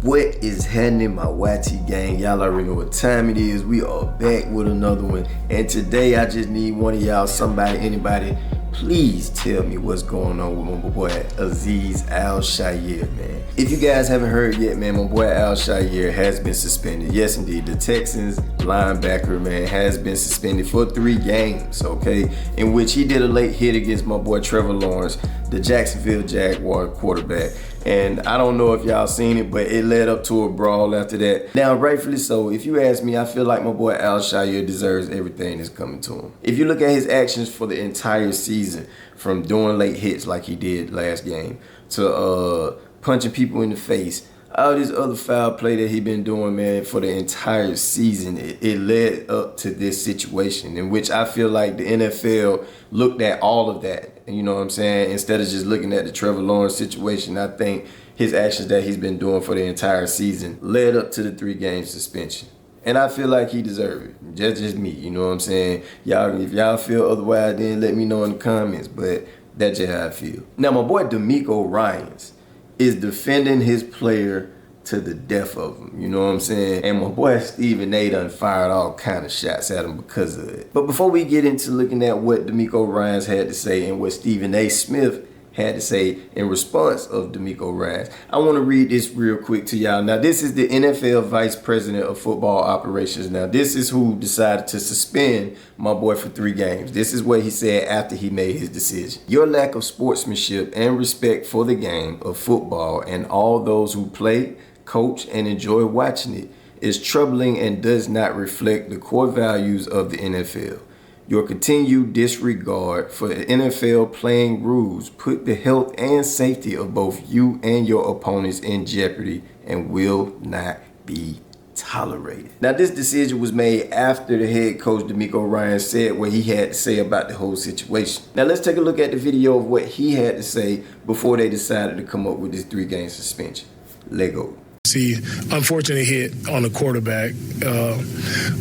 What is happening, my YT gang? Y'all already know what time it is. We are back with another one. And today I just need one of y'all, somebody, anybody, please tell me what's going on with my boy Azeez Al-Shaair, man. If you guys haven't heard yet, man, my boy Al-Shaair has been suspended. Yes, indeed. The Texans linebacker, man, has been suspended for 3 games, okay? In which he did a late hit against my boy Trevor Lawrence, the Jacksonville Jaguars quarterback. And I don't know if y'all seen it, but it led up to a brawl after that. Now, rightfully so. If you ask me, I feel like my boy Al-Shaair deserves everything that's coming to him. If you look at his actions for the entire season, from doing late hits like he did last game, to punching people in the face, all this other foul play that he been doing, man, for the entire season, it led up to this situation in which I feel like the NFL looked at all of that. You know what I'm saying? Instead of just looking at the Trevor Lawrence situation, I think his actions that he's been doing for the entire season led up to the 3-game suspension. And I feel like he deserved it. Just me, you know what I'm saying? Y'all, if y'all feel otherwise, then let me know in the comments. But that's just how I feel. Now, my boy DeMeco Ryans is defending his player to the death of him, you know what I'm saying? And my boy Stephen A done fired all kind of shots at him because of it. But before we get into looking at what DeMeco Ryans had to say and what Stephen A Smith had to say in response of DeMeco Ryans, I want to read this real quick to y'all. Now, this is the NFL Vice President of Football Operations. Now, this is who decided to suspend my boy for 3 games. This is what he said after he made his decision. Your lack of sportsmanship and respect for the game of football and all those who play, coach, and enjoy watching it is troubling and does not reflect the core values of the NFL. Your continued disregard for the NFL playing rules put the health and safety of both you and your opponents in jeopardy and will not be tolerated. Now, this decision was made after the head coach DeMeco Ryans said what he had to say about the whole situation. Now, let's take a look at the video of what he had to say before they decided to come up with this 3-game suspension. Let go. See, unfortunate hit on the quarterback,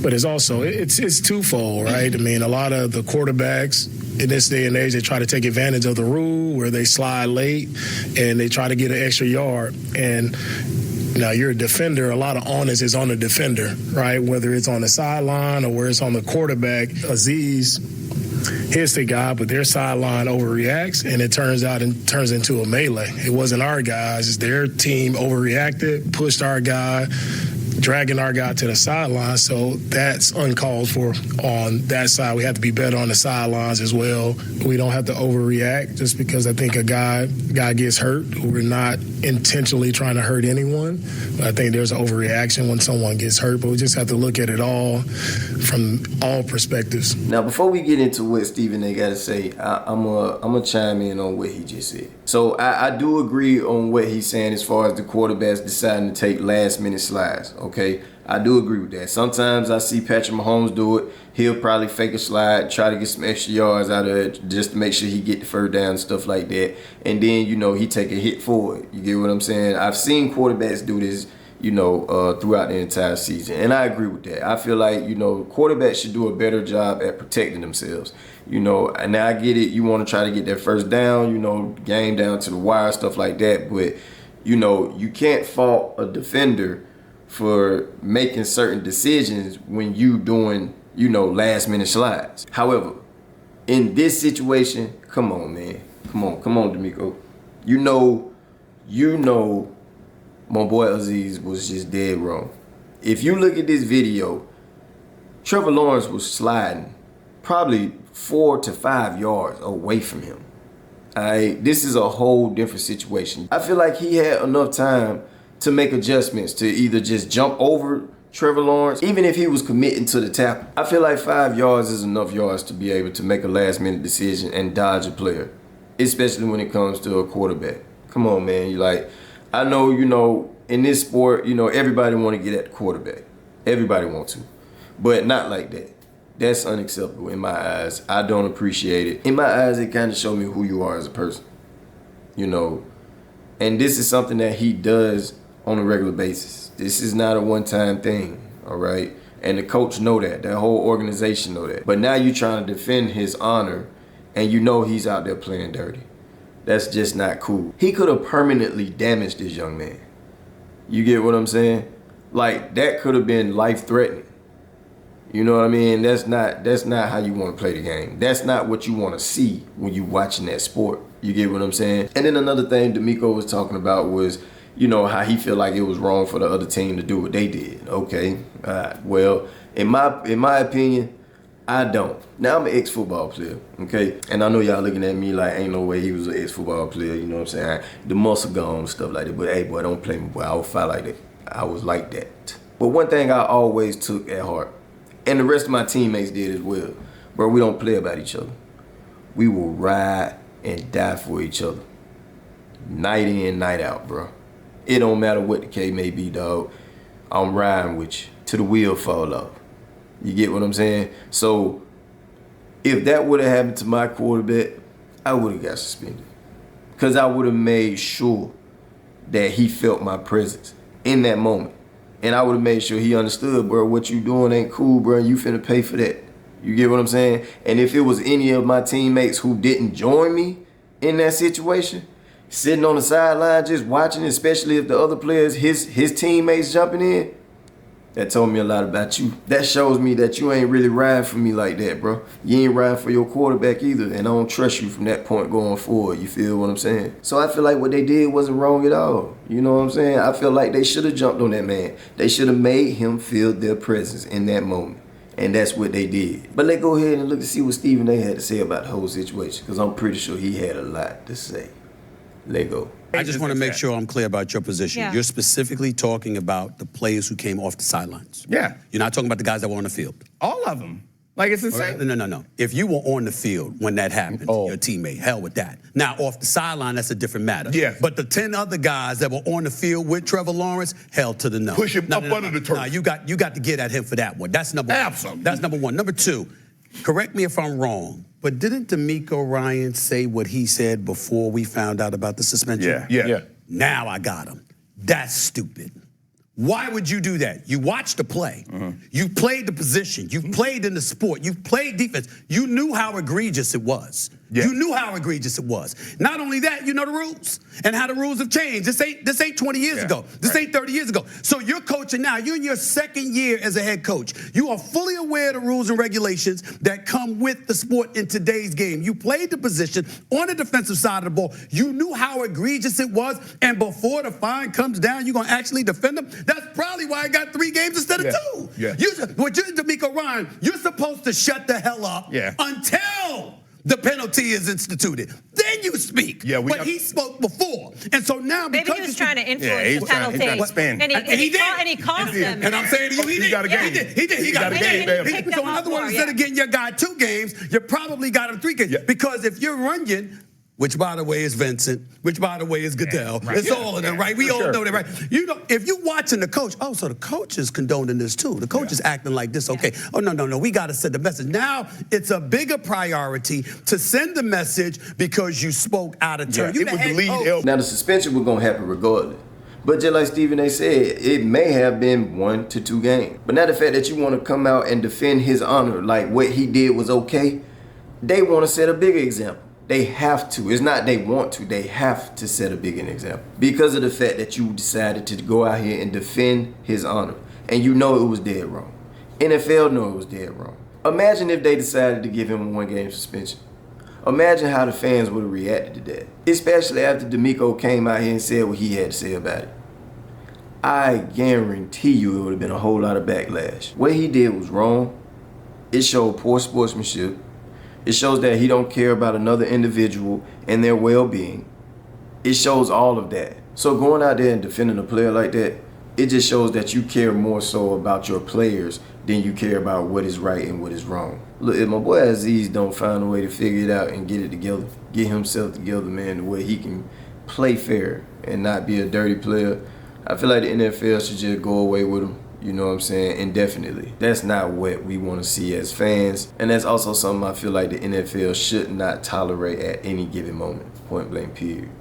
but it's twofold, right? I mean, a lot of the quarterbacks in this day and age, they try to take advantage of the rule where they slide late and they try to get an extra yard. And now you're a defender, a lot of onus is on the defender, right? Whether it's on the sideline or where it's on the quarterback. Azeez hits the guy, but their sideline overreacts, and it turns into a melee. It wasn't our guys. It's their team overreacted, pushed our guy, dragging our guy to the sideline. So that's uncalled for on that side. We have to be better on the sidelines as well. We don't have to overreact just because I think a guy gets hurt. We're not intentionally trying to hurt anyone. But I think there's an overreaction when someone gets hurt, but we just have to look at it all from all perspectives. Now, before we get into what Stephen A got to say, I'm gonna chime in on what he just said. So I do agree on what he's saying as far as the quarterbacks deciding to take last-minute slides, okay? I do agree with that. Sometimes I see Patrick Mahomes do it. He'll probably fake a slide, try to get some extra yards out of it just to make sure he get the first down and stuff like that. And then, you know, he take a hit for it. You get what I'm saying? I've seen quarterbacks do this, you know, throughout the entire season. And I agree with that. I feel like, you know, quarterbacks should do a better job at protecting themselves. You know, and now I get it. You want to try to get that first down, you know, game down to the wire, stuff like that. But, you know, you can't fault a defender for making certain decisions when you doing, you know, last-minute slides. However, in this situation, come on, man. Come on, DeMeco. You know my boy Azeez was just dead wrong. If you look at this video, Trevor Lawrence was sliding probably 4 to 5 yards away from him. This is a whole different situation. I feel like he had enough time to make adjustments to either just jump over Trevor Lawrence, even if he was committing to the tackle. I feel like 5 yards is enough yards to be able to make a last-minute decision and dodge a player, especially when it comes to a quarterback. Come on, man. I know, you know, in this sport, you know, everybody want to get at the quarterback. Everybody wants to, but not like that. That's unacceptable in my eyes. I don't appreciate it. In my eyes, it kind of shows me who you are as a person, you know. And this is something that he does on a regular basis. This is not a one-time thing, all right? And the coach know that. That whole organization know that. But now you're trying to defend his honor, and you know he's out there playing dirty. That's just not cool. He could have permanently damaged this young man. You get what I'm saying? Like, that could have been life-threatening. You know what I mean? That's not how you want to play the game. That's not what you want to see when you watching that sport. You get what I'm saying? And then another thing DeMeco was talking about was, you know, how he feel like it was wrong for the other team to do what they did. Okay, well, in my opinion, I don't. Now, I'm an ex-football player, okay? And I know y'all looking at me like ain't no way he was an ex-football player, you know what I'm saying? The muscle gone and stuff like that. But hey, boy, don't play me, boy. I would fight like that. I was like that. But one thing I always took at heart, and the rest of my teammates did as well, bro, we don't play about each other. We will ride and die for each other. Night in, night out, bro. It don't matter what the case may be, dog. I'm riding with you till the wheel fall off. You get what I'm saying? So if that would have happened to my quarterback, I would have got suspended. Because I would have made sure that he felt my presence in that moment. And I would have made sure he understood, bro, what you doing ain't cool, bro. You finna pay for that. You get what I'm saying? And if it was any of my teammates who didn't join me in that situation, sitting on the sideline just watching, especially if the other players, his teammates jumping in, that told me a lot about you. That shows me that you ain't really riding for me like that, bro. You ain't riding for your quarterback either, and I don't trust you from that point going forward. You feel what I'm saying? So I feel like what they did wasn't wrong at all. You know what I'm saying? I feel like they should have jumped on that man. They should have made him feel their presence in that moment. And that's what they did. But let's go ahead and look to see what Stephen A. had to say about the whole situation, because I'm pretty sure he had a lot to say. Let go. I just want to make sure I'm clear about your position. Yeah. You're specifically talking about the players who came off the sidelines. Yeah. You're not talking about the guys that were on the field. All of them. Like, it's insane. No. If you were on the field when that happened, your teammate, hell with that. Now, off the sideline, that's a different matter. Yeah. But the 10 other guys that were on the field with Trevor Lawrence, hell to the no. Push him up under the turf. No, you got to get at him for that one. That's number one. Absolutely. That's number one. Number two, correct me if I'm wrong, but didn't DeMeco Ryans say what he said before we found out about the suspension? Yeah. Now I got him. That's stupid. Why would you do that? You watched the play. You played the position. You played in the sport. You played defense. You knew how egregious it was. Yeah. You knew how egregious it was. Not only that, you know the rules and how the rules have changed. This ain't 20 years ago. This ain't 30 years ago. So you're coaching now. You're in your second year as a head coach. You are fully aware of the rules and regulations that come with the sport in today's game. You played the position on the defensive side of the ball. You knew how egregious it was. And before the fine comes down, you're going to actually defend them. That's probably why I got 3 games instead of 2. Yeah. What you're DeMeco Ryans, you're supposed to shut the hell up until the penalty is instituted. Then you speak. But he spoke before. And so now, maybe he was trying to influence the penalty. And he caused them. And I'm saying to you, he got a game. He got a game. So in other words, instead of getting your guy 2 games, you probably got him 3 games. Because if you're Runyon, which by the way is Vincent, which by the way is Goodell, it's all of them, right? We all know that, right? You know, if you're watching the coach, so the coach is condoning this too. The coach is acting like this, okay. Oh, no, we got to send the message. Now it's a bigger priority to send the message because you spoke out of turn. Now the suspension was going to happen regardless. But just like Stephen A. said, it may have been 1 to 2 games. But now the fact that you want to come out and defend his honor, like what he did was okay, they want to set a bigger example. They have to. It's not they want to. They have to set a bigger example. Because of the fact that you decided to go out here and defend his honor. And you know it was dead wrong. NFL know it was dead wrong. Imagine if they decided to give him a 1-game suspension. Imagine how the fans would have reacted to that. Especially after DeMeco came out here and said what he had to say about it. I guarantee you it would have been a whole lot of backlash. What he did was wrong. It showed poor sportsmanship. It shows that he don't care about another individual and their well-being. It shows all of that. So going out there and defending a player like that, it just shows that you care more so about your players than you care about what is right and what is wrong. Look, if my boy Azeez don't find a way to figure it out and get it together, get himself together, man, the way he can play fair and not be a dirty player, I feel like the NFL should just go away with him. You know what I'm saying? Indefinitely. That's not what we want to see as fans. And that's also something I feel like the NFL should not tolerate at any given moment. Point blank, period.